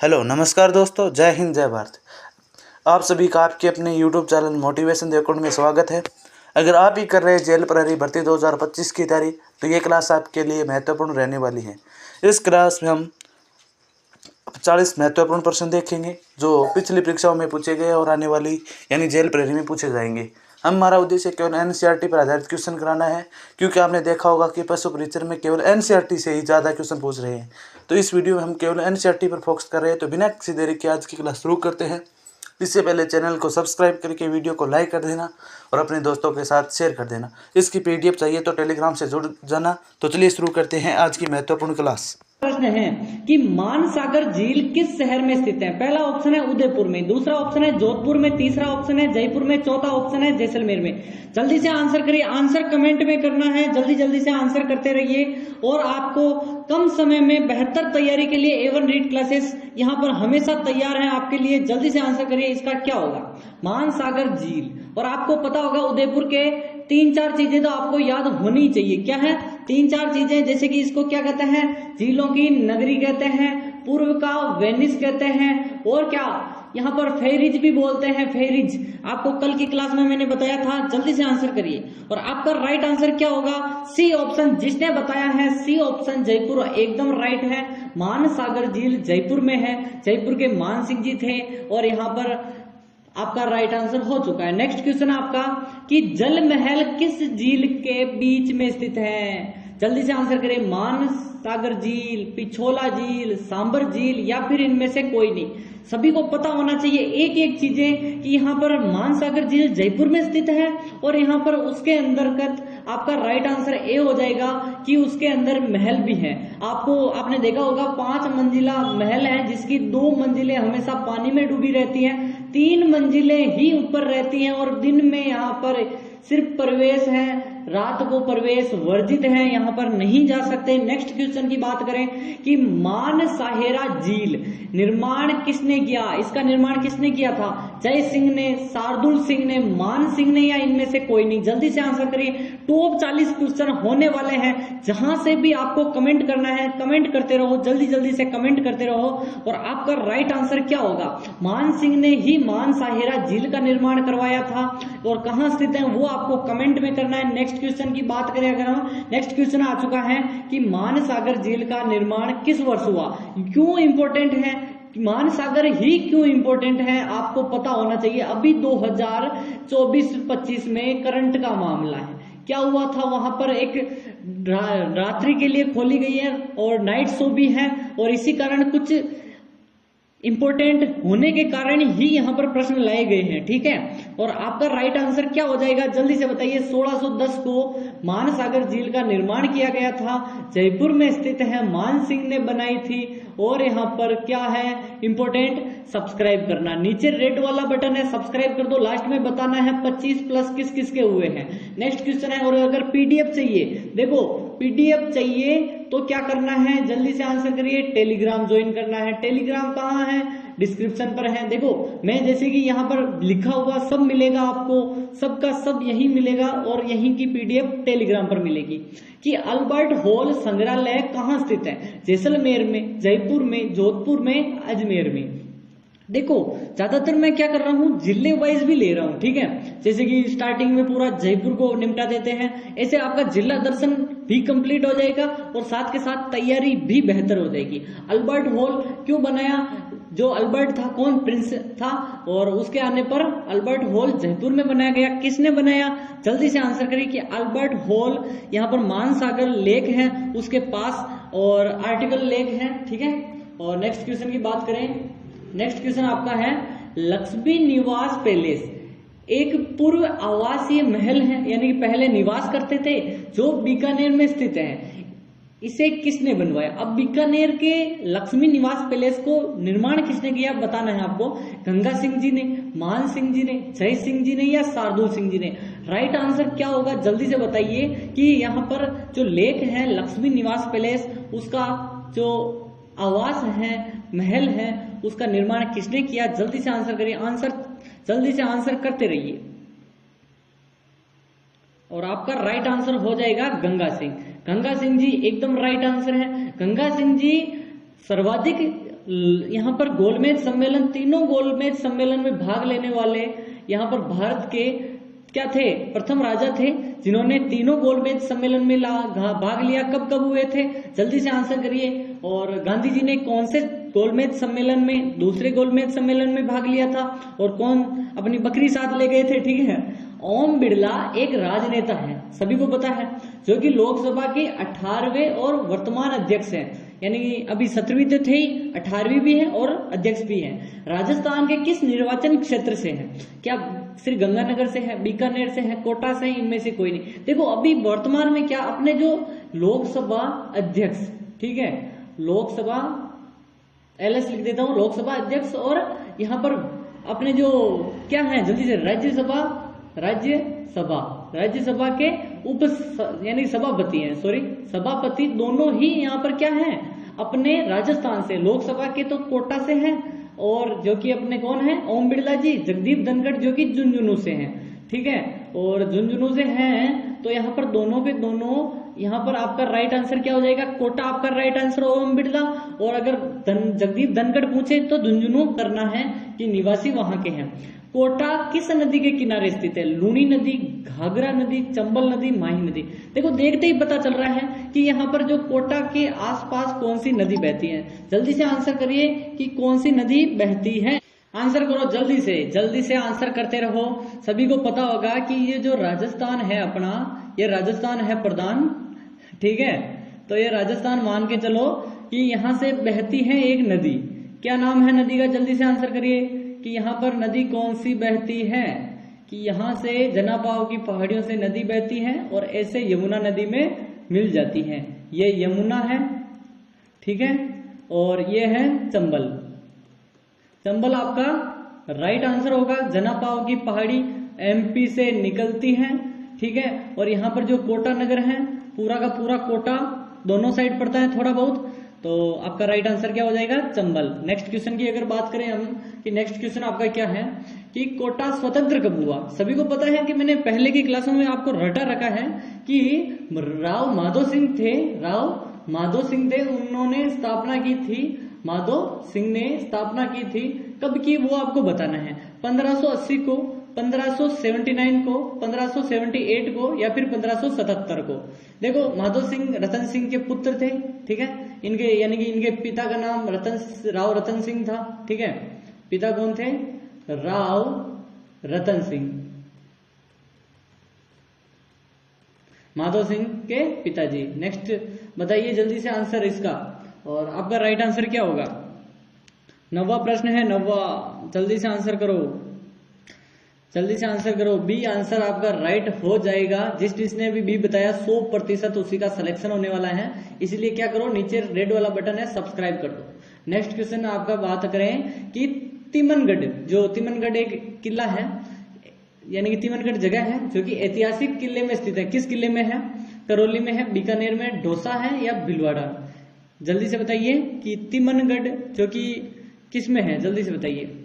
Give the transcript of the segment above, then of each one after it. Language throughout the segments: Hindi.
हेलो नमस्कार दोस्तों, जय हिंद जय भारत। आप सभी का आपके अपने YouTube channel motivation the account में स्वागत है। अगर आप ही कर रहे हैं जेल प्रहरी भर्ती 2025 की तैयारी, तो ये क्लास आपके लिए महत्वपूर्ण रहने वाली है। इस क्लास में हम 40 महत्वपूर्ण प्रश्न देखेंगे जो पिछली परीक्षाओं में पूछे गए और आने वाली यानी जेल प्रहरी में पूछे जाएंगे। हमारा उद्देश्य केवल एनसीईआरटी पर आधारित क्वेश्चन कराना है, क्योंकि आपने देखा होगा कि पशु परीक्षण में केवल एनसीईआरटी से ही ज़्यादा क्वेश्चन पूछ रहे हैं। तो इस वीडियो में हम केवल एनसीईआरटी पर फोकस कर रहे हैं। तो बिना किसी देरी के आज की क्लास शुरू करते हैं। इससे पहले चैनल को सब्सक्राइब करके वीडियो को लाइक कर देना और अपने दोस्तों के साथ शेयर कर देना। इसकी पीडीएफ चाहिए तो टेलीग्राम से जुड़ जाना। तो चलिए शुरू करते हैं आज की महत्वपूर्ण क्लास। प्रश्न है कि मानसागर झील किस शहर में स्थित है। पहला ऑप्शन है उदयपुर में, दूसरा ऑप्शन है जोधपुर में, तीसरा ऑप्शन है जयपुर में, चौथा ऑप्शन है जैसलमेर में। जल्दी से आंसर करिए, आंसर कमेंट में करना है। जल्दी जल्दी से आंसर करते रहिए और आपको कम समय में बेहतर तैयारी के लिए A1 रीड क्लासेस यहाँ पर हमेशा तैयार है आपके लिए। जल्दी से आंसर करिए, इसका क्या होगा? मानसागर झील। और आपको पता होगा उदयपुर के 3-4 चीजें तो आपको याद होनी चाहिए। क्या है 3-4 चीजें? जैसे कि इसको क्या कहते हैं? झीलों की नगरी कहते हैं, पूर्व का वेनिस कहते हैं, और क्या यहाँ पर फेरिज भी बोलते हैं। फेरिज आपको कल की क्लास में मैंने बताया था। जल्दी से आंसर करिए और आपका राइट आंसर क्या होगा? C option. जिसने बताया है सी ऑप्शन जयपुर एकदम राइट है। मानसागर झील जयपुर में है। जयपुर के मान सिंह जी थे और यहाँ पर आपका राइट आंसर हो चुका है। नेक्स्ट क्वेश्चन आपका कि जल महल किस झील के बीच में स्थित है? जल्दी से आंसर करें। मानसागर झील, पिछोला झील, सांबर झील या फिर इनमें से कोई नहीं। सभी को पता होना चाहिए एक एक चीजें कि यहाँ पर मानसागर झील जयपुर में स्थित है और यहाँ पर उसके अंतर्गत आपका राइट आंसर ए हो जाएगा कि उसके अंदर महल भी है। आपने देखा होगा 5 मंजिला महल है, जिसकी 2 मंजिलें हमेशा पानी में डूबी रहती हैं, 3 मंजिलें ही ऊपर रहती हैं और दिन में यहाँ पर सिर्फ प्रवेश है, रात को प्रवेश वर्जित है, यहाँ पर नहीं जा सकते। नेक्स्ट क्वेश्चन की बात करें कि मानसाहेरा झील निर्माण किसने किया? इसका निर्माण किसने किया था? जय सिंह ने, शार्दुल सिंह ने, मान सिंह ने या इनमें से कोई नहीं? जल्दी से आंसर करिए। टॉप 40 क्वेश्चन होने वाले हैं, जहां से भी आपको कमेंट करना है कमेंट करते रहो, जल्दी जल्दी से कमेंट करते रहो और आपका राइट आंसर क्या होगा? मान सिंह ने ही मानसाहेरा झील का निर्माण करवाया था और कहां स्थित है वो आपको कमेंट में करना है। नेक्स्ट क्वेश्चन की बात करें अगर हम, नेक्स्ट क्वेश्चन आ चुका है कि मानसागर झील का निर्माण किस वर्ष हुआ? क्यों इंपॉर्टेंट है? मानसागर ही क्यों इंपॉर्टेंट है आपको पता होना चाहिए। अभी 2024-25 में करंट का मामला है। क्या हुआ था? वहां पर एक रात्रि के लिए खोली गई है और नाइट शो भी है और इसी कारण कुछ इंपॉर्टेंट होने के कारण ही यहाँ पर प्रश्न लाए गए हैं। ठीक है, और आपका राइट आंसर क्या हो जाएगा? जल्दी से बताइए। 1610 को मानसागर झील का निर्माण किया गया था, जयपुर में स्थित है, मान सिंह ने बनाई थी। और यहाँ पर क्या है इंपॉर्टेंट? सब्सक्राइब करना। नीचे रेड वाला बटन है, सब्सक्राइब कर दो। लास्ट में बताना है 25 प्लस किस किस के हुए हैं। नेक्स्ट क्वेश्चन है, और अगर पीडीएफ चाहिए, देखो पीडीएफ चाहिए तो क्या करना है? जल्दी से आंसर करिए। टेलीग्राम ज्वाइन करना है। टेलीग्राम कहाँ है? डिस्क्रिप्शन पर है। देखो मैं जैसे कि यहाँ पर लिखा हुआ सब मिलेगा आपको, सबका सब यही मिलेगा और यहीं की पीडीएफ टेलीग्राम पर मिलेगी। कि अल्बर्ट हॉल संग्रहालय कहाँ स्थित है? जैसलमेर में, जयपुर में, जोधपुर में, अजमेर में। देखो ज्यादातर मैं क्या कर रहा हूँ, जिले वाइज भी ले रहा हूँ। ठीक है, जैसे कि स्टार्टिंग में पूरा जयपुर को निपटा देते हैं, ऐसे आपका जिला दर्शन भी कंप्लीट हो जाएगा और साथ के साथ तैयारी भी बेहतर हो जाएगी। अल्बर्ट हॉल क्यों बनाया? जो अल्बर्ट था कौन? प्रिंस था और उसके आने पर अल्बर्ट हॉल जयपुर में बनाया गया। किसने बनाया? जल्दी से आंसर करिए कि अल्बर्ट हॉल यहाँ पर मानसागर लेक है उसके पास और आर्टिकल लेक है। ठीक है, और नेक्स्ट क्वेश्चन की बात करें। नेक्स्ट क्वेश्चन आपका है लक्ष्मी निवास पैलेस एक पूर्व आवासीय महल है, यानी कि पहले निवास करते थे, जो बीकानेर में स्थित है। इसे किसने बनवाया? अब बीकानेर के लक्ष्मी निवास पैलेस को निर्माण किसने किया बताना है आपको। गंगा सिंह जी ने, मान सिंह जी ने, जय सिंह जी ने या शार्दुल सिंह जी ने? राइट आंसर क्या होगा? जल्दी से बताइए कि यहाँ पर जो लेक है लक्ष्मी निवास पैलेस, उसका जो आवास है, महल है, उसका निर्माण किसने किया? जल्दी से आंसर करिए। जल्दी से आंसर करते रहिए और आपका राइट आंसर हो जाएगा गंगा सिंह। गंगा सिंह जी एकदम राइट आंसर है। गंगा सिंह जी सर्वाधिक यहाँ पर गोलमेज सम्मेलन, तीनों गोलमेज सम्मेलन में भाग लेने वाले यहाँ पर भारत के क्या थे, प्रथम राजा थे जिन्होंने तीनों गोलमेज सम्मेलन में भाग लिया। कब कब हुए थे, जल्दी से आंसर करिए। और गांधी जी ने कौन से गोलमेज सम्मेलन में, दूसरे गोलमेज सम्मेलन में भाग लिया था, और कौन अपनी बकरी साथ ले गए थे, ठीक है। ओम बिड़ला एक राजनेता है, सभी को पता है, जो कि लोकसभा के 18वें और वर्तमान अध्यक्ष हैं, यानी कि अभी 17वीं तो थे ही, 18वीं भी है और अध्यक्ष भी हैं। राजस्थान के किस निर्वाचन क्षेत्र से हैं, क्या श्री गंगानगर से है, बीकानेर से है, कोटा से है, इनमें से कोई नहीं। देखो अभी वर्तमान में क्या अपने जो लोकसभा अध्यक्ष, ठीक है, लोकसभा एलएस लिख देता हूं, लोकसभा अध्यक्ष, और यहाँ पर अपने जो क्या है, जल्दी से, राज्यसभा के उप यानी सभापति हैं, सभापति दोनों ही यहाँ पर क्या हैं, अपने राजस्थान से। लोकसभा के तो कोटा से हैं, और जो कि अपने कौन है, ओम बिड़ला जी, जगदीप धनखड़ जो कि झुंझुनू से हैं, ठीक है, और झुंझुनू से हैं, तो यहाँ पर दोनों के दोनों, यहाँ पर आपका राइट आंसर क्या हो जाएगा, कोटा आपका राइट आंसर, ओम बिड़ला। और अगर जगदीप धनखड़ पूछे तो झुंझुनू करना है कि निवासी वहां के हैं। कोटा किस नदी के किनारे स्थित है, लूनी नदी, घाघरा नदी, चंबल नदी, माही नदी। देखो देखते ही पता चल रहा है कि यहाँ पर जो कोटा के आसपास कौन सी नदी बहती है। जल्दी से आंसर करिए कि कौन सी नदी बहती है, आंसर करो जल्दी से आंसर करते रहो। सभी को पता होगा कि ये जो राजस्थान है अपना, ये राजस्थान है प्रधान, ठीक है, तो ये राजस्थान मान के चलो कि यहाँ से बहती है एक नदी। क्या नाम है नदी का, जल्दी से आंसर करिए कि यहाँ पर नदी कौन सी बहती है, कि यहाँ से जनापाव की पहाड़ियों से नदी बहती है और ऐसे यमुना नदी में मिल जाती है। ये यमुना है, ठीक है, और ये है चंबल। चंबल आपका राइट आंसर होगा। जनापाव की पहाड़ी एमपी से निकलती है, ठीक है, और यहाँ पर जो कोटा नगर है, पूरा का पूरा कोटा दोनों साइड पड़ता है थोड़ा बहुत, तो आपका राइट आंसर क्या हो जाएगा, चंबल। नेक्स्ट क्वेश्चन की अगर बात करें हम, कि नेक्स्ट क्वेश्चन आपका क्या है कि कोटा स्वतंत्र कब हुआ। सभी को पता है कि मैंने पहले की क्लासों में आपको रटा रखा है कि राव माधो सिंह थे, उन्होंने स्थापना की थी, माधो सिंह ने स्थापना की थी। कब की वो आपको बताना है, 1580 को, 1579 को, 1578 को, या फिर 1577 को। देखो माधो सिंह रतन सिंह के पुत्र थे, ठीक है, इनके यानी कि इनके पिता का नाम राव रतन सिंह था, ठीक है, पिता कौन थे, राव रतन सिंह, माधो सिंह के पिताजी। नेक्स्ट बताइए जल्दी से आंसर इसका, और आपका राइट आंसर क्या होगा। 9वां प्रश्न है, 9वां, जल्दी से आंसर करो। बी आंसर आपका राइट हो जाएगा। जिसने भी बी बताया 100% उसी का सिलेक्शन होने वाला है, इसलिए क्या करो, नीचे रेड वाला बटन है, सब्सक्राइब कर दो। नेक्स्ट क्वेश्चन आपका बात करें कि तिमनगढ़ एक किला है, यानी कि तिमनगढ़ जगह है जो कि ऐतिहासिक किले में स्थित है। किस किले में है, करौली में है, बीकानेर में, ढोसा है, या भीलवाड़ा। जल्दी से बताइए कि तिमनगढ़ जो कि किस में है, जल्दी से बताइए।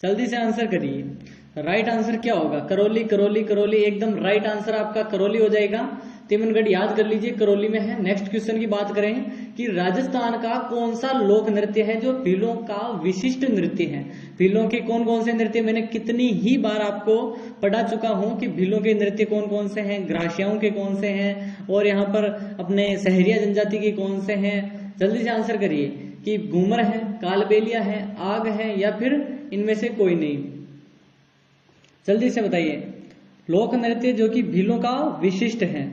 जल्दी से आंसर करिए। राइट आंसर क्या होगा, करौली, एकदम राइट आंसर आपका करौली हो जाएगा। तिमनगढ़ याद कर लीजिए, करौली में है। नेक्स्ट क्वेश्चन की बात करें कि राजस्थान का कौन सा लोक नृत्य है जो भीलों का विशिष्ट नृत्य है। भीलों के कौन कौन से नृत्य, मैंने कितनी ही बार आपको पढ़ा चुका हूं कि भीलों के नृत्य कौन कौन से हैं, ग्रासियाओं के कौन से हैं, और यहाँ पर अपने सहरिया जनजाति के कौन से हैं। जल्दी से आंसर करिए कि घूमर है, कालबेलिया है, आग है, या फिर इनमें से कोई नहीं। जल्दी से बताइए। लोक नृत्य जो कि भीलों का विशिष्ट है।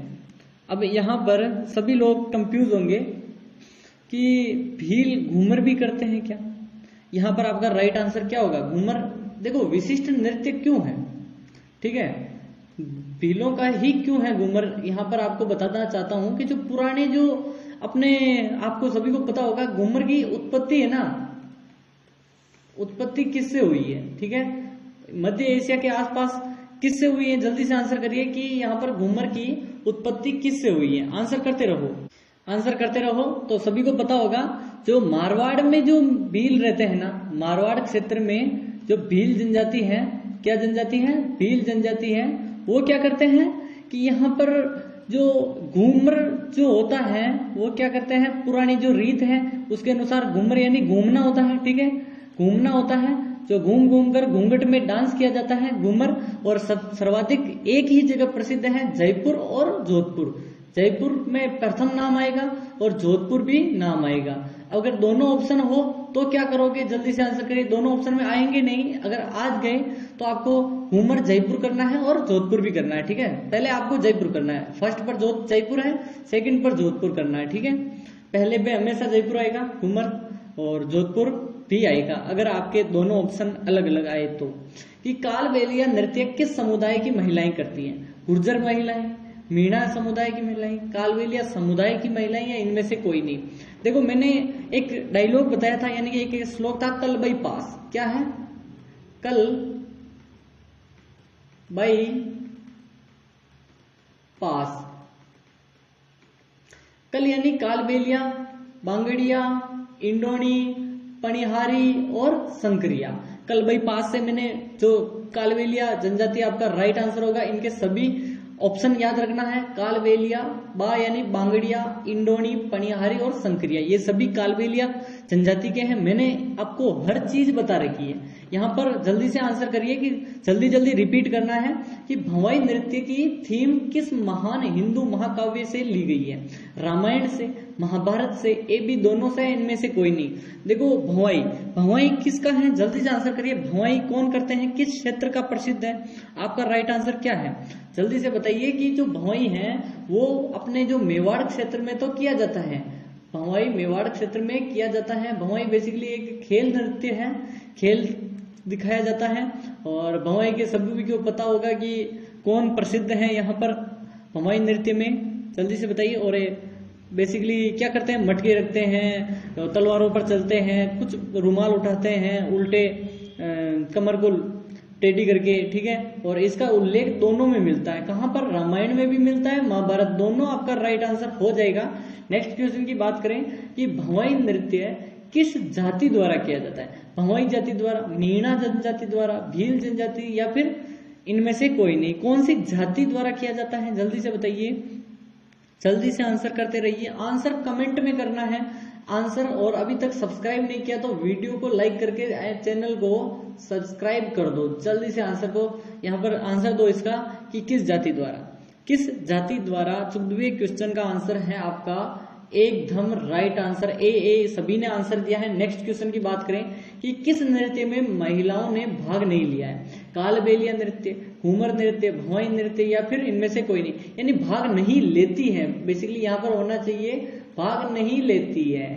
अब यहाँ पर सभी लोग कंफ्यूज होंगे कि भील घूमर भी करते हैं क्या। यहाँ पर आपका राइट आंसर क्या होगा, घूमर। देखो विशिष्ट नृत्य क्यों है, ठीक है, भीलों का ही क्यों है घूमर। यहाँ पर आपको बताना चाहता हूं कि जो पुराने जो अपने, आपको सभी को पता होगा घूमर की उत्पत्ति है ना, उत्पत्ति किससे हुई है, ठीक है, मध्य एशिया के आसपास किससे हुई है। जल्दी से आंसर करिए कि यहाँ पर घूमर की उत्पत्ति किससे हुई है। आंसर करते रहो तो सभी को पता होगा जो मारवाड़ में जो भील रहते हैं ना, मारवाड़ क्षेत्र में जो भील जनजाति है, क्या जनजाति है, भील जनजाति है, वो क्या करते हैं कि यहाँ पर जो घूमर जो होता है वो क्या करते हैं, पुरानी जो रीत है उसके अनुसार घूमर यानी घूमना होता है, ठीक है, घूमना होता है, जो घूम घूम कर घूंघट में डांस किया जाता है घूमर। और सर्वाधिक एक ही जगह प्रसिद्ध है जयपुर और जोधपुर। जयपुर में प्रथम नाम आएगा और जोधपुर भी नाम आएगा। अगर दोनों ऑप्शन हो तो क्या करोगे, जल्दी से आंसर करिए। दोनों ऑप्शन में आएंगे नहीं, अगर आज गए तो आपको घूमर जयपुर करना है और जोधपुर भी करना है, ठीक है। पहले आपको जयपुर करना है, फर्स्ट पर जयपुर है, सेकंड पर जोधपुर करना है, ठीक है। पहले पे हमेशा जयपुर आएगा घूमर और जोधपुर भी आएगा अगर आपके दोनों ऑप्शन अलग अलग आए तो। कि कालबेलिया नृत्य किस समुदाय की महिलाएं करती हैं, गुर्जर महिलाएं, मीणा समुदाय की महिलाएं, कालबेलिया समुदाय की महिलाएं, या इनमें से कोई नहीं। देखो मैंने एक डायलॉग बताया था, यानी कि एक श्लोक था, कल बाई पास। क्या है, कल बाई पास। कल यानी कालबेलिया, बांगड़िया, इंडोनी, पनिहारी और संकरिया। कल बाई पास से मैंने जो कालबेलिया जनजाति आपका राइट आंसर होगा। इनके सभी ऑप्शन याद रखना है, कालबेलिया, बा यानी बांगड़िया, इंडोनी, पनिहारी और संकरिया, ये सभी कालबेलिया जनजाति के हैं। मैंने आपको हर चीज बता रखी है। यहाँ पर जल्दी से आंसर करिए कि जल्दी जल्दी रिपीट करना है कि भंवाई नृत्य की थीम किस महान हिंदू महाकाव्य से ली गई है, रामायण से, महाभारत से, ये भी दोनों से, इनमें से कोई नहीं। देखो भंवाई, भंवाई किसका है, जल्दी से आंसर करिए। भंवाई कौन करते हैं, किस क्षेत्र का प्रसिद्ध है, आपका राइट आंसर क्या है, जल्दी से बताइए। कि जो भंवाई है वो अपने जो मेवाड़ क्षेत्र में तो किया जाता है, भंवाई मेवाड़ क्षेत्र में किया जाता है। भंवाई बेसिकली एक खेल नृत्य है, खेल दिखाया जाता है। और भंवाई के सभी को पता होगा कि कौन प्रसिद्ध है यहाँ पर भंवाई नृत्य में, जल्दी से बताइए। और बेसिकली क्या करते हैं, मटके रखते हैं, तलवारों पर चलते हैं, कुछ रुमाल उठाते हैं उल्टे, कमर को टेढ़ी करके, ठीक है। और इसका उल्लेख दोनों में मिलता है, कहाँ पर, रामायण में भी मिलता है, महाभारत, दोनों आपका राइट आंसर हो जाएगा। नेक्स्ट क्वेश्चन की बात करें कि भंवाई नृत्य किस जाति द्वारा किया जाता है, भंवाई जाति द्वारा, मीणा जनजाति द्वारा, भील जनजाति, या फिर इनमें से कोई नहीं, कौन सी जाति द्वारा किया जाता है, जल्दी से बताइए। जल्दी से आंसर करते रहिए, आंसर कमेंट में करना है आंसर। और अभी तक सब्सक्राइब नहीं किया तो वीडियो को लाइक करके चैनल को सब्सक्राइब कर दो। जल्दी से आंसर को यहाँ पर आंसर दो इसका कि किस जाति द्वारा, किस जाति द्वारा। 14वें क्वेश्चन का आंसर है आपका एकदम राइट आंसर ए। सभी ने आंसर दिया है। नेक्स्ट क्वेश्चन की बात करें कि किस नृत्य में महिलाओं ने भाग नहीं लिया है, कालबेलिया नृत्य, घूमर नृत्य, भंवाई नृत्य, या फिर इनमें से कोई नहीं, यानी भाग नहीं लेती है। बेसिकली यहाँ पर होना चाहिए भाग नहीं लेती है,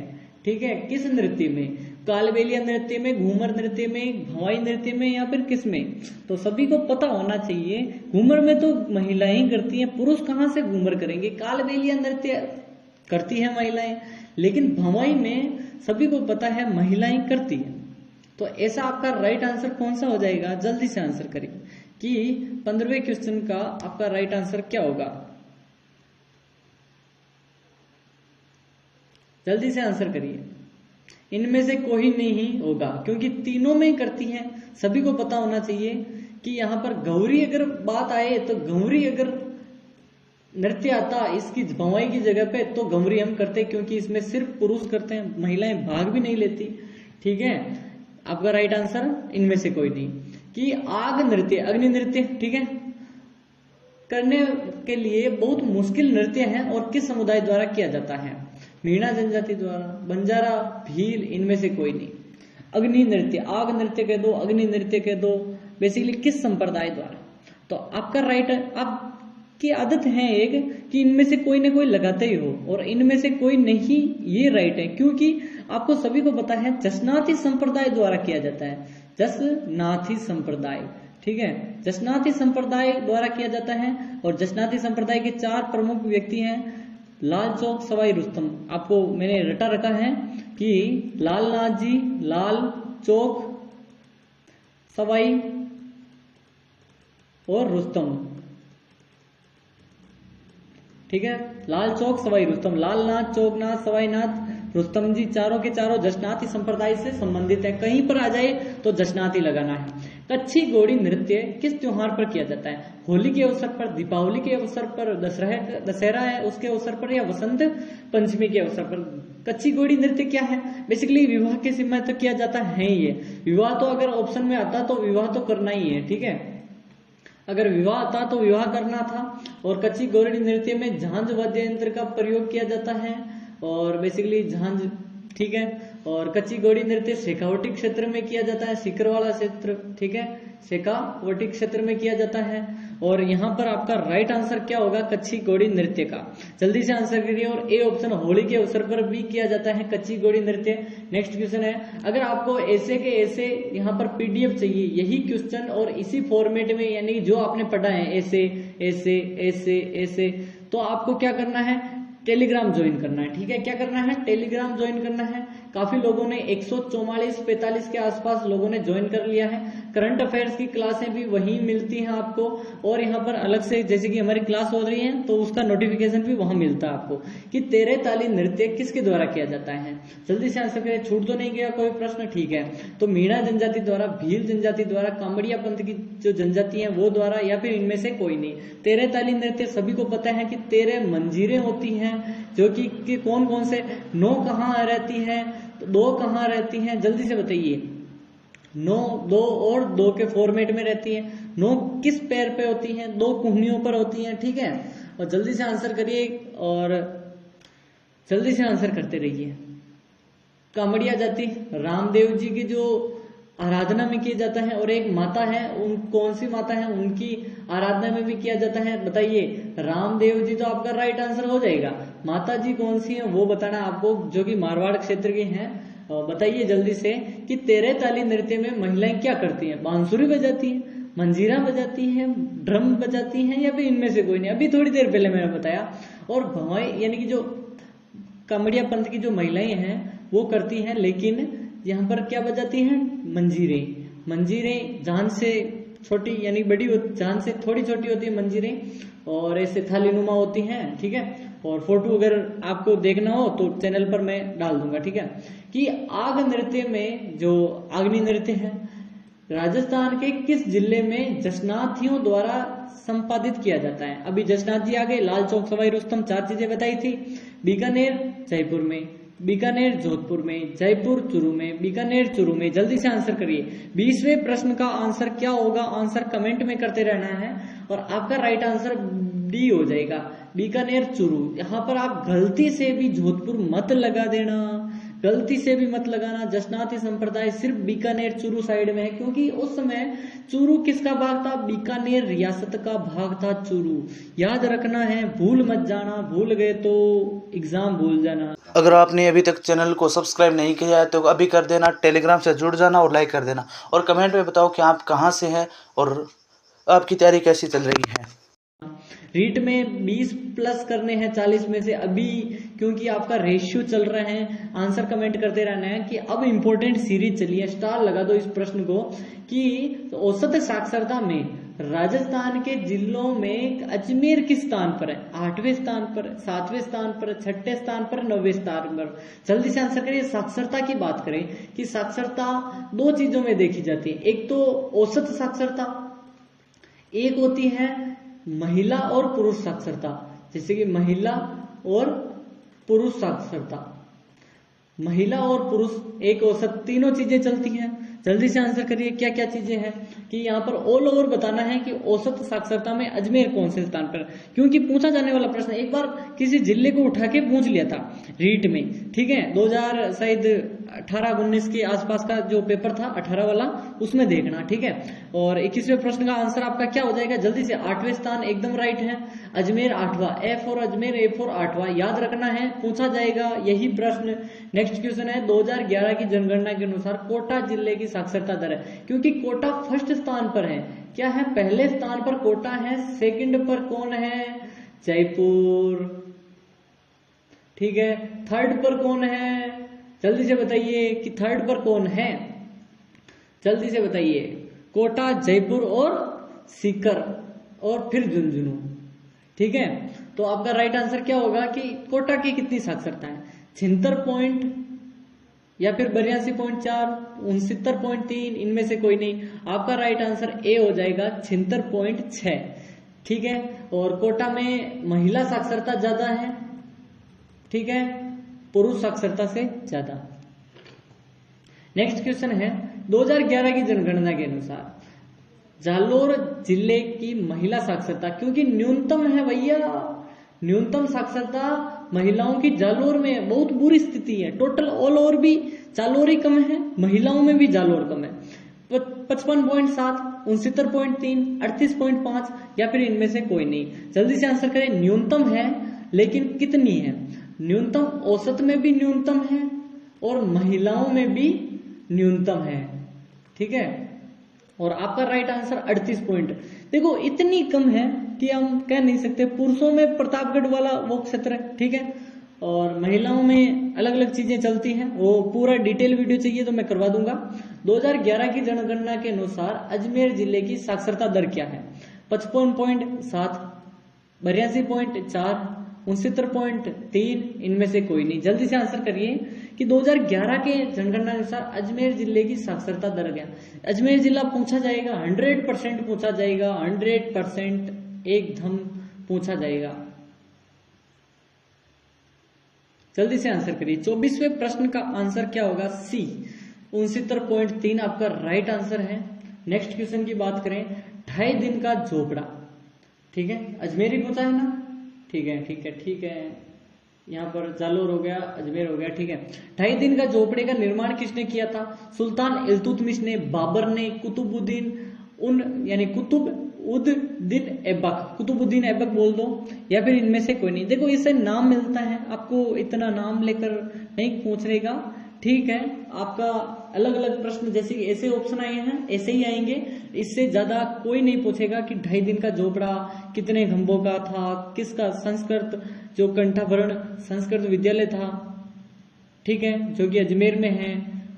ठीक है। किस नृत्य में, कालबेलिया नृत्य में, घूमर नृत्य में, भंवाई नृत्य में, या फिर किस में, तो सभी को पता होना चाहिए। घूमर में तो महिलाएं करती हैं, पुरुष कहाँ से घूमर करेंगे। कालबेलिया नृत्य करती है महिलाएं, लेकिन भंवाई में सभी को पता है महिलाएं करती है। तो ऐसा आपका राइट आंसर कौन सा हो जाएगा, जल्दी से आंसर करिए कि 15वें क्वेश्चन का आपका राइट आंसर क्या होगा। जल्दी से आंसर करिए, इनमें से कोई नहीं होगा क्योंकि तीनों में करती हैं। सभी को पता होना चाहिए कि यहाँ पर गौरी अगर बात आए तो गौरी अगर नृत्य आता इसकी भंवाई की जगह पे तो गौरी हम करते, क्योंकि इसमें सिर्फ पुरुष करते हैं, महिलाएं भाग भी नहीं लेती, ठीक है। आपका राइट आंसर इनमें से कोई नहीं। कि आग नृत्य, अग्नि नृत्य, ठीक है, करने के लिए बहुत मुश्किल नृत्य है और किस समुदाय द्वारा किया जाता है, मीणा जनजाति द्वारा, बंजारा, भील, इनमें से कोई नहीं। अग्नि नृत्य, आग नृत्य कह दो, अग्नि नृत्य कह दो, बेसिकली किस संप्रदाय द्वारा। तो आपका राइट है। आपकी आदत है एक कि इनमें से कोई ना कोई लगाते ही हो, और इनमें से कोई नहीं, ये राइट है क्योंकि आपको सभी को पता है जसनाती संप्रदाय द्वारा किया जाता है, जसनाती संप्रदाय, ठीक है, जसनाती संप्रदाय द्वारा किया जाता है। और जसनाती संप्रदाय के 4 प्रमुख व्यक्ति हैं, लाल चौक सवाई रुस्तम। आपको मैंने रटा रखा है कि लाल नाथ जी, लाल चौक सवाई और रुस्तम, ठीक है, लाल चौक सवाई रुस्तम, लाल नाथ, चौकनाथ, सवाई नाथ, रुस्तम जी, चारों के चारों जसनाती संप्रदाय से संबंधित है। कहीं पर आ जाए तो जसनाती लगाना है। कच्छी घोड़ी नृत्य किस त्योहार पर किया जाता है? होली के अवसर पर, दीपावली के अवसर पर, दशहरा है उसके अवसर पर, या वसंत पंचमी के अवसर पर? कच्छी घोड़ी नृत्य क्या है? बेसिकली विवाह के समय तो किया जाता है ही ये। विवाह तो अगर ऑप्शन में आता तो विवाह तो करना ही है, ठीक है। अगर विवाह था तो विवाह करना था। और कच्छी घोड़ी नृत्य में झांझ वाद्य यंत्र का प्रयोग किया जाता है, और बेसिकली झांझ, ठीक है। और कच्ची घोड़ी नृत्य शेखावटी क्षेत्र में किया जाता है, सीकर वाला क्षेत्र, ठीक है, शेखावटी क्षेत्र में किया जाता है। और यहाँ पर आपका राइट आंसर क्या होगा कच्ची घोड़ी नृत्य का? जल्दी से आंसर करिए। और ए ऑप्शन, होली के अवसर पर भी किया जाता है कच्ची घोड़ी नृत्य। नेक्स्ट क्वेश्चन है, अगर आपको ऐसे के ऐसे यहाँ पर पीडीएफ चाहिए, यही क्वेश्चन और इसी फॉर्मेट में, यानी जो आपने पढ़ा है ऐसे ऐसे ऐसे ऐसे, तो आपको क्या करना है? टेलीग्राम ज्वाइन करना है, ठीक है। क्या करना है? टेलीग्राम ज्वाइन करना है। काफी लोगों ने 144-45 के आसपास लोगों ने ज्वाइन कर लिया है। करंट अफेयर्स की क्लासें भी वहीं मिलती हैं आपको, और यहाँ पर अलग से जैसे कि हमारी क्लास हो रही है तो उसका नोटिफिकेशन भी वहां मिलता है आपको कि तेरे ताली नृत्य किसके द्वारा किया जाता है। जल्दी से आंसर करें, छूट तो नहीं गया कोई प्रश्न, ठीक है। तो मीणा जनजाति द्वारा, भील जनजाति द्वारा, कांवड़िया पंथ की जो जनजाति है वो द्वारा, या फिर इनमें से कोई नहीं। तेरे ताली नृत्य सभी को पता है कि 13 मंजीरें होती हैं, जो कि कौन कौन से, 9 कहाँ रहती है, 2 कहाँ रहती हैं? जल्दी से बताइए। 9, 2 और 2 के फॉर्मेट में रहती है। 9 किस पैर पे होती हैं? 2 कुहनियों पर होती हैं, ठीक है। और जल्दी से आंसर करिए, और जल्दी से आंसर करते रहिए। कांवड़िया जाति रामदेव जी की जो आराधना में किया जाता है, और एक माता है, उन कौन सी माता है, उनकी आराधना में भी किया जाता है, बताइए। रामदेव जी तो आपका राइट आंसर हो जाएगा। माता जी कौन सी है वो बताना आपको, जो कि मारवाड़ क्षेत्र की हैं। बताइए जल्दी से कि तेरे ताली नृत्य में महिलाएं क्या करती हैं? बांसुरी बजाती हैं, मंजीरा बजाती हैं, ड्रम बजाती हैं, या फिर इनमें से कोई नहीं? अभी थोड़ी देर पहले मैंने बताया। और भवाई यानी कि जो कांवड़िया पंथ की जो महिलाएं हैं वो करती हैं, लेकिन यहाँ पर क्या बजाती हैं? मंजीरें। मंजीरें जान से छोटी यानी बड़ी, जान से थोड़ी छोटी होती है मंजीरें, और ऐसे थाली नुमा होती हैं, ठीक है। और फोटो अगर आपको देखना हो तो चैनल पर मैं डाल दूंगा, ठीक है। कि आग नृत्य में, जो आग्नि नृत्य है, राजस्थान के किस जिले में जसनाथियों द्वारा संपादित किया जाता है? अभी जसनाथ जी आ गए, लाल चौक सवाई रुस्तम, 4 चीजें बताई थी। बीकानेर जयपुर में, बीकानेर जोधपुर में, जयपुर चूरू में, बीकानेर चूरू में। जल्दी से आंसर करिए। 20वें प्रश्न का आंसर क्या होगा? आंसर कमेंट में करते रहना है, और आपका राइट आंसर डी हो जाएगा, बीकानेर चूरू। यहाँ पर आप गलती से भी जोधपुर मत लगा देना, गलती से भी मत लगाना। जसनाती संप्रदाय सिर्फ बीकानेर चूरू साइड में है, क्योंकि उस समय चूरू किसका भाग था? बीकानेर रियासत का भाग था चूरू। याद रखना है, भूल मत जाना, भूल गए तो एग्जाम भूल जाना। अगर आपने अभी तक चैनल को सब्सक्राइब नहीं किया है तो अभी कर देना, टेलीग्राम से जुड़ जाना और लाइक कर देना, और कमेंट में बताओ कि आप कहाँ से हैं और आपकी तैयारी कैसी चल रही है। रीट में 20 प्लस करने हैं 40 में से अभी, क्योंकि आपका रेशियो चल रहा है। आंसर कमेंट करते रहना है कि अब इंपॉर्टेंट सीरीज चली है, स्टार लगा दो इस प्रश्न को, कि औसत साक्षरता में राजस्थान के जिलों में अजमेर किस स्थान पर है? 8वें स्थान पर, 7वें स्थान पर, 6ठे स्थान पर, 9वें स्थान पर। जल्दी से आंसर करिए। साक्षरता की बात करें कि साक्षरता 2 चीजों में देखी जाती है, एक तो औसत साक्षरता, एक होती है महिला और पुरुष साक्षरता। जैसे कि महिला और पुरुष साक्षरता, महिला और पुरुष एक औसत, तीनों चीजें चलती हैं। जल्दी से आंसर करिए क्या क्या चीजें हैं, कि यहाँ पर ऑल ओवर बताना है कि औसत साक्षरता में अजमेर कौन से स्थान पर, क्योंकि पूछा जाने वाला प्रश्न, एक बार किसी जिले को उठा के पूछ लिया था रीट में, ठीक है। 2000 शायद 18-19 के आसपास का जो पेपर था 18 वाला, उसमें देखना, ठीक है। और 21वें प्रश्न का आंसर आपका क्या हो जाएगा? जल्दी से 8वें स्थान एकदम राइट है, अजमेर 8वां, F और अजमेर A4 8वां। याद रखना है, पूछा जाएगा यही प्रश्न। नेक्स्ट क्वेश्चन है, 2011 की जनगणना के अनुसार कोटा जिले की साक्षरता दर है, क्योंकि कोटा फर्स्ट स्थान पर है। क्या है? पहले स्थान पर कोटा है, सेकंड पर कौन है? जयपुर, ठीक है। थर्ड पर कौन है? जल्दी से बताइए कि थर्ड पर कौन है, जल्दी से बताइए। कोटा, जयपुर और सीकर, और फिर झुंझुनू, ठीक है। तो आपका राइट आंसर क्या होगा कि कोटा की कितनी साक्षरता है? 76 पॉइंट या फिर 82.4, 69.3, इनमें से कोई नहीं। आपका राइट आंसर ए हो जाएगा 76.6। ठीक है, और कोटा में महिला साक्षरता ज्यादा है, ठीक है, पुरुष साक्षरता से ज्यादा। नेक्स्ट क्वेश्चन है 2011 की जनगणना के अनुसार जालोर जिले की महिला साक्षरता, क्योंकि न्यूनतम है भैया, न्यूनतम साक्षरता महिलाओं की जालोर में बहुत बुरी स्थिति है। टोटल ऑल ओवर भी जालोर ही कम है, महिलाओं में भी जालोर कम है। 55.7, 69.3, 38.5 या फिर इनमें से कोई नहीं। जल्दी से आंसर करें। न्यूनतम है लेकिन कितनी है? न्यूनतम औसत में भी न्यूनतम है और महिलाओं में भी न्यूनतम है, ठीक है। और आपका राइट आंसर 38 पॉइंट। देखो इतनी कम है कि हम कह नहीं सकते। पुरुषों में प्रतापगढ़ वाला वो क्षेत्र है, ठीक है, और महिलाओं में अलग अलग चीजें चलती हैं। वो पूरा डिटेल वीडियो चाहिए तो मैं करवा दूंगा। 2011 की जनगणना के अनुसार अजमेर जिले की साक्षरता दर क्या है? 55.7, 82.4, 69.3, इनमें से कोई नहीं। जल्दी से आंसर करिए कि 2011 के जनगणना अनुसार अजमेर जिले की साक्षरता दर क्या? अजमेर जिला पूछा जाएगा, 100% पूछा जाएगा, 100% एकदम पूछा जाएगा। जल्दी से आंसर करिए। 24वें प्रश्न का आंसर क्या होगा? सी, 69.3 आपका राइट आंसर है। नेक्स्ट क्वेश्चन की बात करें, 2.5 दिन का झोपड़ा, ठीक है, अजमेर ही पूछा है ना, ठीक है ठीक है ठीक है। यहाँ पर जालोर हो गया, अजमेर हो गया, ठीक है। 2.5 दिन का झोपड़े का निर्माण किसने किया था? सुल्तान इल्तुतमिश ने, बाबर ने, कुतुबुद्दीन यानी कुतुबुद्दीन ऐबक, कुतुबुद्दीन ऐबक बोल दो, या फिर इनमें से कोई नहीं। देखो इससे नाम मिलता है, आपको इतना नाम लेकर नहीं पूछेगा, ठीक है। आपका अलग अलग प्रश्न जैसे ऐसे ऑप्शन आए हैं ऐसे ही आएंगे, इससे ज्यादा कोई नहीं पूछेगा कि 2.5 दिन का झोपड़ा कितने खंभों का था, किसका संस्कृत जो कंठाभरण संस्कृत विद्यालय था, ठीक है, जो कि अजमेर में है,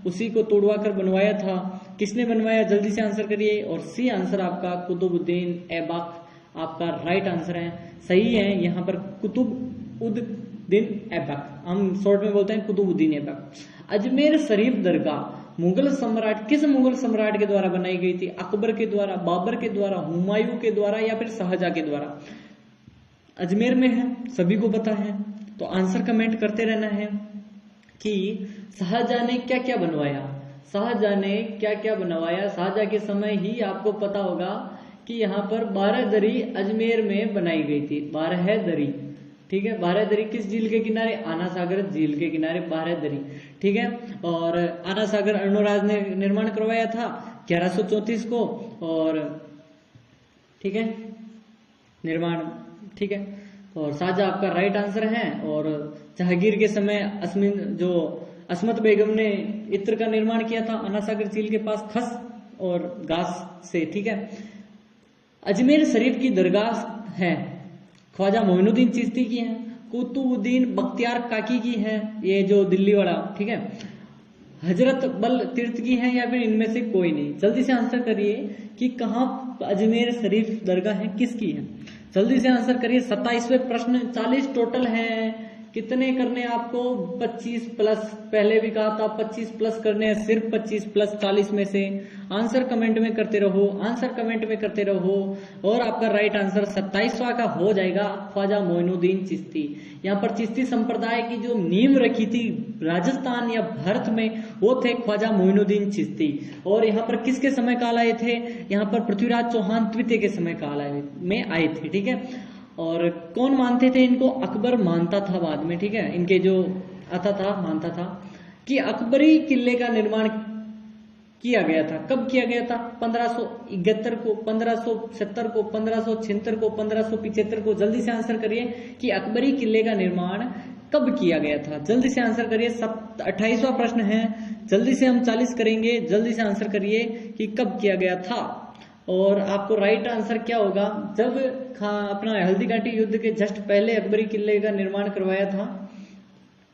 उसी को तोड़वा कर बनवाया था, किसने बनवाया? जल्दी से आंसर करिए। और सी आंसर आपका कुतुबुद्दीन ऐबक आपका राइट आंसर है, सही है। यहाँ पर कुतुबुद्दीन ऐबक, हम शॉर्ट में बोलते हैं कुतुबुद्दीन ऐबक। अजमेर शरीफ दरगाह मुगल सम्राट, किस मुगल सम्राट के द्वारा बनाई गई थी? अकबर के द्वारा, बाबर के द्वारा, हुमायूं के द्वारा या फिर शाहजहां के द्वारा? अजमेर में है, सभी को पता है, तो आंसर कमेंट करते रहना है कि शाहजहां ने क्या क्या बनवाया, शाहजहां ने क्या क्या बनवाया। शाहजहां के समय ही आपको पता होगा कि यहाँ पर 12 दरी अजमेर में बनाई गई थी, 12 दरी, ठीक है। 12 दरी किस झील के किनारे? आना सागर झील के किनारे 12 दरी, ठीक है। और आना सागर अर्णोराज ने निर्माण करवाया था 1134 को, और ठीक है, निर्माण, ठीक है। और शाहजहां आपका राइट आंसर है। और जहांगीर के समय असमत बेगम ने इत्र का निर्माण किया था आना सागर झील के पास खस और घास से, ठीक है। अजमेर शरीफ की दरगाह है ख्वाजा मोइनुद्दीन चिश्ती की है, कुतुबुद्दीन बख्तियार काकी की है, ये जो दिल्ली वाला, ठीक है, हजरत बल तीर्थ की है, या फिर इनमें से कोई नहीं। जल्दी से आंसर करिए कि कहाँ अजमेर शरीफ दरगाह है, किसकी है? जल्दी से आंसर करिए। 27वें प्रश्न, 40 टोटल है, कितने करने आपको? 25 प्लस, पहले भी कहा था 25 प्लस करने हैं, सिर्फ 25 प्लस 40 में से। आंसर कमेंट में करते रहो, आंसर कमेंट में करते रहो। और आपका राइट आंसर 27वां का हो जाएगा ख्वाजा मोइनुद्दीन चिश्ती। यहाँ पर चिश्ती संप्रदाय की जो नींव रखी थी राजस्थान या भारत में, वो थे ख्वाजा मोइनुद्दीन चिश्ती। और यहाँ पर किसके समय काल आए थे? यहाँ पर पृथ्वीराज चौहान तृतीय के समय काल में आए थे, ठीक है। और कौन मानते थे इनको? अकबर मानता था बाद में, ठीक है। इनके जो आता था मानता था कि अकबरी किले का निर्माण किया गया था। कब किया गया था? 1571 को, 1570 को, 1576 को, 1575 को। जल्दी से आंसर करिए कि अकबरी किले का निर्माण कब किया गया था। जल्दी से आंसर करिए। 28वां प्रश्न है, जल्दी से हम 40 करेंगे। जल्दी से आंसर करिए कि कब किया गया था। और आपको राइट आंसर क्या होगा? जब अपना हल्दी घाटी युद्ध के जस्ट पहले अकबरी किले का निर्माण करवाया था,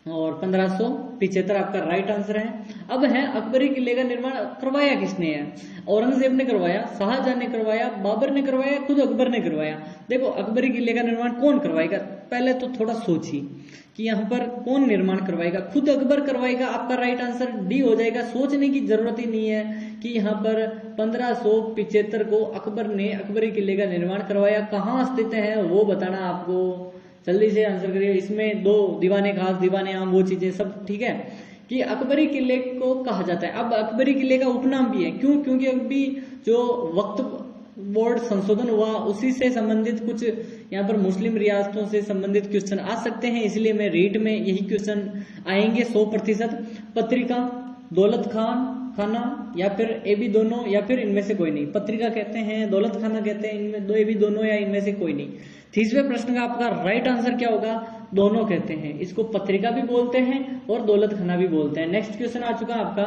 और 1575 आपका राइट आंसर है। अब है अकबरी किले का निर्माण करवाया किसने है? औरंगजेब ने करवाया, शाहजहां ने करवाया, बाबर ने करवाया, खुद अकबर ने करवाया। देखो अकबरी किले का निर्माण कौन करवाएगा, पहले तो थोड़ा सोचिए कि यहाँ पर कौन निर्माण करवाएगा। खुद अकबर करवाएगा, आपका राइट आंसर डी हो जाएगा। सोचने की जरूरत ही नहीं है कि यहाँ पर 1575 को अकबर ने अकबरी किले का निर्माण करवाया। कहाँ स्थित है वो बताना आपको, जल्दी से आंसर करिए। इसमें दो दीवाने खास, दीवाने आम, वो चीजें सब ठीक है कि अकबरी किले को कहा जाता है। अब अकबरी किले का उपनाम भी है, क्यों? क्योंकि अभी जो वक्त बोर्ड संशोधन हुआ उसी से संबंधित कुछ यहाँ पर मुस्लिम रियासतों से संबंधित क्वेश्चन आ सकते हैं, इसलिए मैं रीट में यही क्वेश्चन आएंगे 100%। पत्रिका, दौलत खाना या फिर ए बी दोनों या फिर इनमें से कोई नहीं। पत्रिका कहते हैं, दौलत खाना कहते हैं, इनमें दो ए बी दोनों या इनमें से कोई नहीं। 30वें प्रश्न का आपका राइट आंसर क्या होगा? दोनों कहते हैं। इसको पत्रिका भी बोलते हैं और दौलत खाना भी बोलते हैं। नेक्स्ट क्वेश्चन आ चुका आपका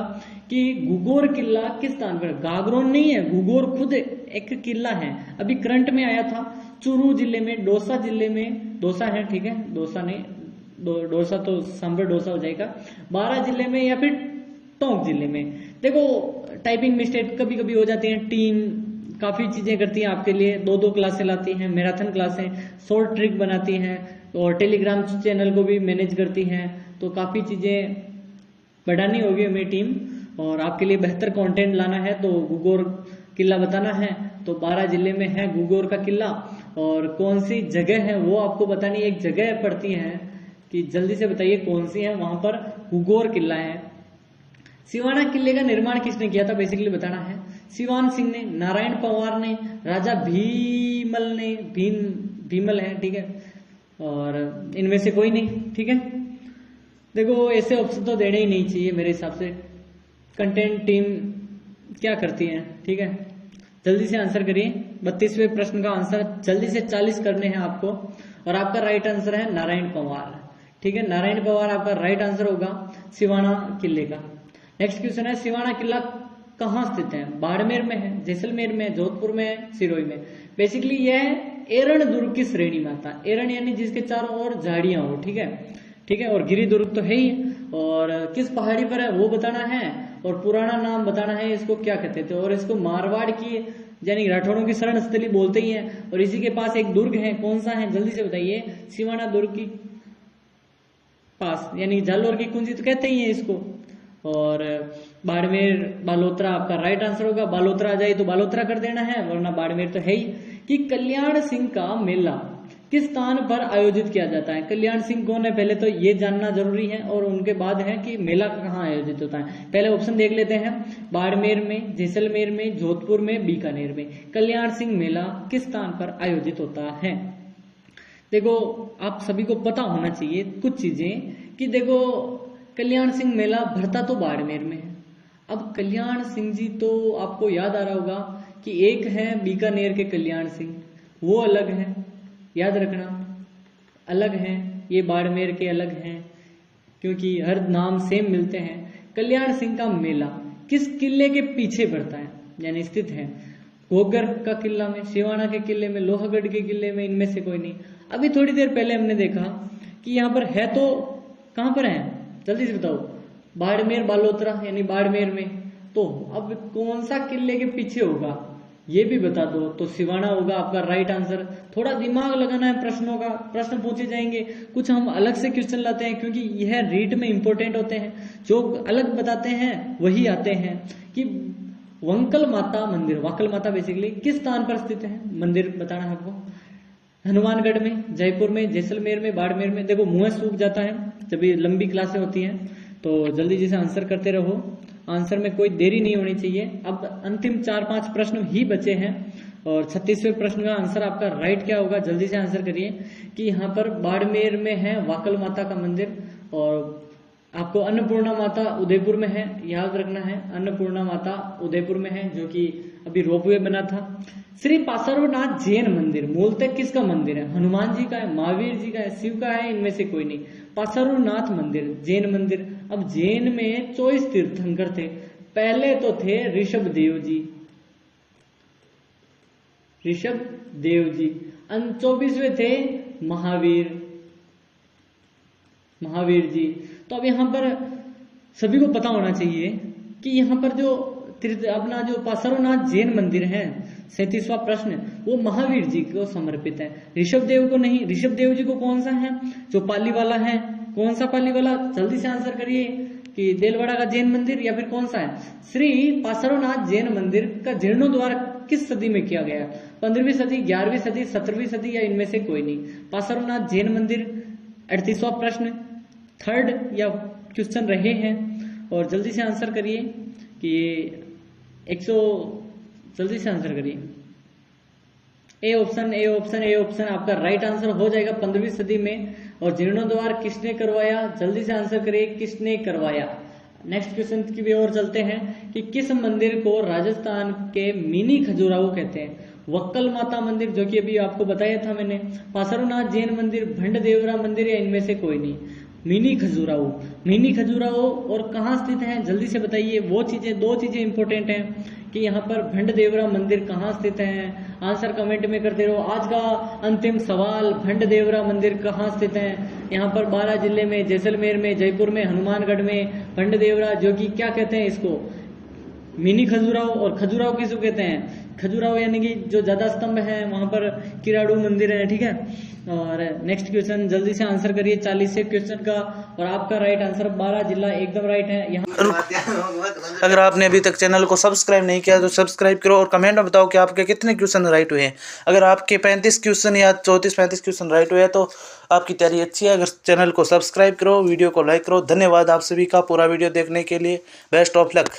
कि घुघोर किला किस स्थान पर? गागरोन नहीं है, घुघोर खुद एक किला है, अभी करंट में आया था। चूरू जिले में, दौसा जिले में, दौसा है ठीक है, दौसा नहीं, दौसा तो सांभर डोसा हो जाएगा। 12 जिले में या फिर टोंक जिले में। देखो टाइपिंग मिस्टेक कभी कभी हो जाती है, टीम काफी चीजें करती है आपके लिए, 2-2 क्लासें लाती हैं, मैराथन क्लासें, शॉर्ट ट्रिक बनाती हैं और टेलीग्राम चैनल को भी मैनेज करती हैं, तो काफी चीजें बढ़ानी होगी हमें टीम और आपके लिए बेहतर कंटेंट लाना है। तो घुघोर किला बताना है, तो 12 जिले में है घुघोर का किला। और कौन सी जगह है वो आपको बतानी, एक जगह पड़ती है कि जल्दी से बताइए कौन सी है, वहां पर घुघोर किला है। सिवाना किले का निर्माण किसने किया था, बेसिकली बताना है। सिवान सिंह ने, नारायण पंवार ने, राजा भीमल ने, भीमल है ठीक है, और इनमें से कोई नहीं ठीक है। देखो ऐसे ऑप्शन तो देने ही नहीं चाहिए मेरे हिसाब से। कंटेंट टीम क्या करती है ठीक है, जल्दी से आंसर करिए। 32वें प्रश्न का आंसर जल्दी से 40 करने हैं आपको और आपका राइट आंसर है नारायण पंवार ठीक है। नारायण पंवार आपका राइट आंसर होगा सिवाना किले का। नेक्स्ट क्वेश्चन है, सिवाना किला कहाँ स्थित है? बाड़मेर में है, जैसलमेर में, जोधपुर में है, सिरोही में। बेसिकली यह एरण दुर्ग की श्रेणी में आता है। एरण यानी जिसके चारों ओर झाड़ियां हो ठीक है, और गिरी दुर्ग तो है ही, और किस पहाड़ी पर है वो बताना है और पुराना नाम बताना है, इसको क्या कहते थे। और इसको मारवाड़ की यानी राठौड़ों की शरण स्थली बोलते ही है। और इसी के पास एक दुर्ग है, कौन सा है जल्दी से बताइए। सिवाना दुर्ग की पास, यानी जालोर की कुंजी तो कहते ही है इसको। और बाड़मेर बालोतरा आपका राइट आंसर होगा। बालोतरा आ जाए तो बालोतरा कर देना है, वरना बाड़मेर तो है ही। कि कल्याण सिंह का मेला किस स्थान पर आयोजित किया जाता है? कल्याण सिंह कौन है पहले तो ये जानना जरूरी है, और उनके बाद है कि मेला कहाँ आयोजित होता है। पहले ऑप्शन देख लेते हैं, बाड़मेर में, जैसलमेर में, जोधपुर में, बीकानेर में। कल्याण सिंह मेला किस स्थान पर आयोजित होता है? देखो आप सभी को पता होना चाहिए कुछ चीजें कि देखो कल्याण सिंह मेला भरता तो बाड़मेर में है। अब कल्याण सिंह जी तो आपको याद आ रहा होगा कि एक है बीकानेर के कल्याण सिंह, वो अलग है, याद रखना अलग है, ये बाड़मेर के अलग हैं क्योंकि हर नाम सेम मिलते हैं। कल्याण सिंह का मेला किस किले के पीछे पड़ता है यानी स्थित है? घोगर का किला में, सिवाना के किले में, लोहागढ़ के किले में, इनमें से कोई नहीं। अभी थोड़ी देर पहले हमने देखा कि यहाँ पर है तो कहाँ पर है जल्दी से बताओ। बाड़मेर बालोतरा यानी बाड़मेर में, तो अब कौन सा किले के पीछे होगा ये भी बता दो। तो सिवाना होगा आपका राइट आंसर। थोड़ा दिमाग लगाना है प्रश्नों का, प्रश्न पूछे जाएंगे, कुछ हम अलग से क्वेश्चन लाते हैं क्योंकि यह रीड में इंपॉर्टेंट होते हैं, जो अलग बताते हैं वही आते हैं। कि वंकल माता मंदिर, वाकल माता बेसिकली किस स्थान पर स्थित है मंदिर बताना है आपको। हनुमानगढ़ में, जयपुर में, जैसलमेर में, बाड़मेर में। देखो मुंह सूख जाता है जब ये लंबी क्लासें होती हैं, तो जल्दी जैसे आंसर करते रहो, आंसर में कोई देरी नहीं होनी चाहिए। अब अंतिम 4-5 प्रश्न ही बचे हैं और 36वें प्रश्न का आंसर आपका राइट क्या होगा जल्दी से आंसर करिए। कि यहाँ पर बाड़मेर में है वाकल माता का मंदिर, और आपको अन्नपूर्णा माता उदयपुर में है, याद रखना है अन्नपूर्णा माता उदयपुर में है, जो कि अभी रोपवे बना था। श्री पार्श्वनाथ जैन मंदिर मूलतः किसका मंदिर है? हनुमान जी का है, महावीर जी का है, शिव का है, इनमें से कोई नहीं। पार्श्वनाथ मंदिर जैन मंदिर। अब जैन में 24 तीर्थंकर थे, पहले तो थे ऋषभ देव जी, ऋषभ देव जी। 24वें थे महावीर, महावीर जी। तो अब यहाँ पर सभी को पता होना चाहिए कि यहाँ पर जो अपना जो पासरोनाथ जैन मंदिर है, 37वां प्रश्न, वो महावीर जी को समर्पित है, ऋषभ देव को नहीं। ऋषभ देव जी को कौन सा है? जो पाली वाला है। कौन सा पाली वाला? जल्दी से आंसर करिए कि देलवाड़ा का जैन मंदिर या फिर कौन सा है? श्री पासरोनाथ जैन मंदिर का जीर्णोद्धार किस सदी में किया गया? 15वीं सदी, 11वीं सदी, 17वीं सदी या इनमें से कोई नहीं। पासरोनाथ जैन मंदिर 38वां प्रश्न, थर्ड या क्वेश्चन रहे हैं। और जल्दी से आंसर करिए कि ये 100, जल्दी से आंसर करिए। A option, A option, A option आपका राइट आंसर हो जाएगा 15वीं सदी में। और जीर्णोद्धार किसने करवाया? जल्दी से आंसर करिए, किसने करवाया। नेक्स्ट क्वेश्चन की भी ओर चलते हैं कि किस मंदिर को राजस्थान के मिनी खजुराहो कहते हैं? वक्कल माता मंदिर, जो कि अभी आपको बताया था मैंने, पासरोनाथ जैन मंदिर, भंड देवरा मंदिर या इनमें से कोई नहीं। मिनी खजुराहो, मिनी खजुराहो और कहाँ स्थित है? जल्दी से बताइए। वो चीजें, दो चीजें इंपॉर्टेंट हैं कि यहाँ पर भंड देवरा मंदिर कहाँ स्थित है। आंसर कमेंट में करते रहो। आज का अंतिम सवाल, भंड देवरा मंदिर कहाँ स्थित है? यहाँ पर 12 जिले में, जैसलमेर में, जयपुर में, हनुमानगढ़ में भंड देवरा, जो कि क्या कहते हैं इसको? मिनी खजुराहो। और खजुराहो किसको कहते हैं? खजुराहो यानी कि जो ज्यादा स्तंभ है वहां पर किराड़ू मंदिर है, ठीक है। और नेक्स्ट क्वेश्चन जल्दी से आंसर करिए 40 से क्वेश्चन का। और आपका राइट आंसर 12 जिला एकदम राइट है। यहाँ अगर आपने अभी तक चैनल को सब्सक्राइब नहीं किया तो सब्सक्राइब करो और कमेंट में बताओ कि आपके कितने क्वेश्चन राइट हुए हैं। अगर आपके 35 क्वेश्चन या 34-35 क्वेश्चन राइट हुए हैं तो आपकी तैयारी अच्छी है। अगर चैनल को सब्सक्राइब करो, वीडियो को लाइक करो। धन्यवाद आप सभी का पूरा वीडियो देखने के लिए। Best of luck.